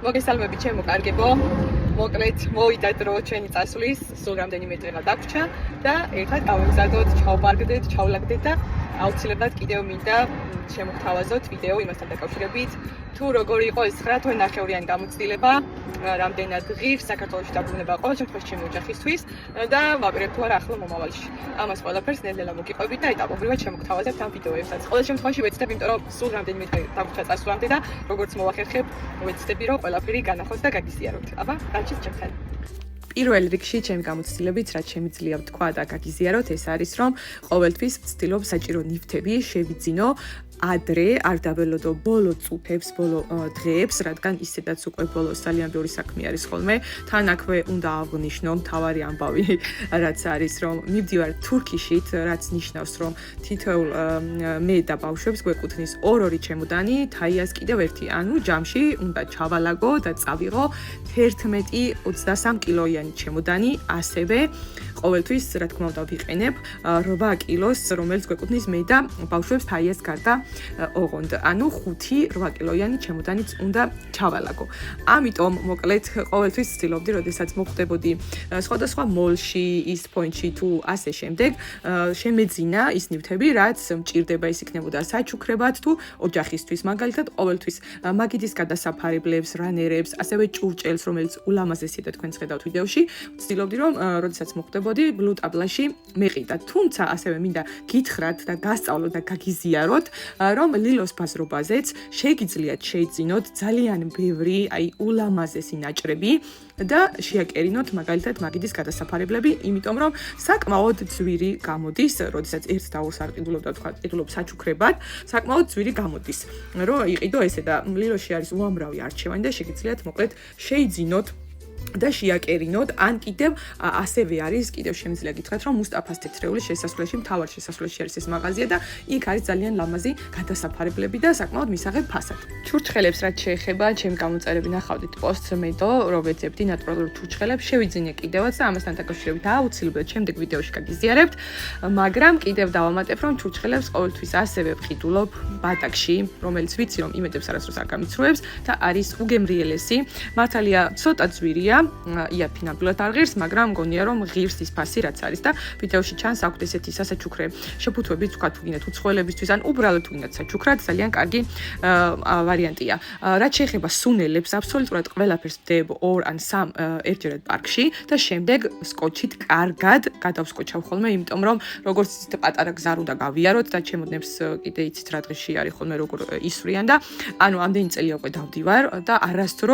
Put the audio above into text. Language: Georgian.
მოგესალმებით ჩემო კარგებო. მოკლედ მოვიდათ რო ჩვენი წასვლის სულ რამდენიმე დღეა დაგვრჩა და ერთად გავემზადოთ, ჩავბარგდეთ, ჩავლაგდეთ და აუცილებლად კიდევ მინდა შემოგთავაზოთ ვიდეო იმასთან დაკავშირებით, თუ როგორი იყო ეს 9 თვე ნახევრიანი გამოცდილება, რამდენად ღირს საქართველოში დაბრუნება ყოველ შემთხვევაში ჩემი ოჯახისთვის და ვაპირებ თუ არა ახლა მომავალში. ამას ყველაფერს ნელ-ნელა მოგიყვებით და ეტაპობრივად შემოგთავაზებთ ამ ვიდეოებსაც. ყოველ შემთხვევაში ვეცდებ, იმიტომ რომ სულ რამდენიმე დღე დაგვრჩა წასვლამდე და როგორც მოვახერხებ, ვეცდები რომ ყველაფერი განახოს და გაგიზიაროთ. აბა, დაჩით ჩემთან. პირველ რიგში ჩემი გამოცდილებით, რაც შემიძლია ვთქვა და გაგიზიაროთ, ეს არის რომ ყოველთვის ვცდილობ საჭირო ნივთები შევიძინო ადრე, არ დაველოდო ბოლო წუთებს, ბოლო დღეებს, რადგან ისედაც უკვე ბოლოს ძალიან ბევრი საქმე არის ხოლმე. თან აქვე უნდა აღვნიშნო მთავარი ამბავი, რაც არის რომ მივდივარ თურქიშით, რაც ნიშნავს რომ თითოეულ მე და ბავშვებს გვეკუთვნის 2-2 ჩემოდანი, თაიას კიდევ ერთი, ანუ ჯამში უნდა ჩავალაგო და წავიღო 11-23 კილოიანი ჩემოდანი, ასევე ყოველთვის, რა თქმა უნდა, ვიყენებ 8 კილოს, რომელიც გვეკუთვნის მე და ბავშვებს თაიას გარდა ოღონდ, ანუ 5-8 კილოიანი ჩემოდანიც უნდა ჩავალაგო. ამიტომ, მოკლედ, ყოველთვის ვცდილობდი, როდესაც მოხვდებოდი სხვადასხვა მოლში, ის პოინტში თუ ასე შემდეგ, შემეძინა ის ნივთები, რაც მჭირდება, ის იქნებოდა საჩუქრებად თუ ოჯახისთვის. მაგალითად, ყოველთვის მაგიდის გადასაფარებლებს, რანერებს, ასევე ჭურჭელს, რომელიც ულამაზესია და თქვენს ხედავთ ვიდეოში, ვცდილობდი, რომ როდესაც მოხვდებოდი, ბლუ ტაბლაში მეყიდათ. თუმცა, ასევე მინდა გითხრათ და გასწავლოთ და გაგიზიაროთ, რომ ლილოს ბაზრობაზეც შეგიძლიათ შეიძინოთ ძალიან ბევრი, ულამაზესი ნაჭრები და შეაკერინოთ მაგალითად მაგიდის გადასაფარებლები, იმიტომ რომ საკმაოდ ძვირი გამოდის, როდესაც ერთ დაურს არ ყიდულობ და თქვა ყიდულობ საჩუქრებად, საკმაოდ ძვირი გამოდის, რომ იყიდო ესე და ლილოში არის უამრავი არჩევანი და შეგიძლიათ მოკლედ შეიძინოთ და შეაკერინოთ, ან კიდევ ასევე არის, კიდევ შემიძლია გითხრათ, რომ მუსტაფას თეთრეულის შესასვლელში, მთავარ შესასვლელში არის ეს მაღაზია და იქ არის ძალიან ლამაზი გადასაფარებლები და საკმაოდ მისაღებ ფასად. ჩურჩხელებს რაც შეეხება, ჩემი გამოწერები ნახავდით პოსტს მედო, რომ ვეძებდი ნატურალურ ჩურჩხელებს, შევიძინე კიდევაც და ამასთან დაკავშირებით აუცილებლად შემდეგ ვიდეოში გაგიზიარებთ, მაგრამ კიდევ დავამატებ, რომ ჩურჩხელებს ყოველთვის ასევე ვყიდულობ ბატაკში, რომელიც ვიცი, რომ იმედებს არასდროს არ გამიცრუებს და არის უგემრიელესი. მართალია, ცოტა ძვირია, იაფი ნამდვილად არ ღირს, მაგრამ მგონია რომ ღირს ის ფასი რაც არის და ვიდეოში ჩანს აქვთ ესეთი სასაჩუქრე შეფუთვები, თქვა თუ გინდათ უცხოელებისთვის ან უბრალოდ თუ გინდათ საჩუქრად, ძალიან კარგი ვარიანტია. რაც შეეხება სუნელებს, აბსოლუტურად ყველაფერს ვდებ 2 ან 3 ერთჯერად პარკში და შემდეგ სკოჩით კარგად გადავსკოჩავ ხოლმე, იმიტომ რომ როგორც იცით პატარა გზა უნდა გავიაროთ და ჩემოდნებს კიდე იცით რა დღეში არის ხოლმე როგორ ისვრიან და ანუ ამდენი წელია უკვე დავდივარ და არასდროს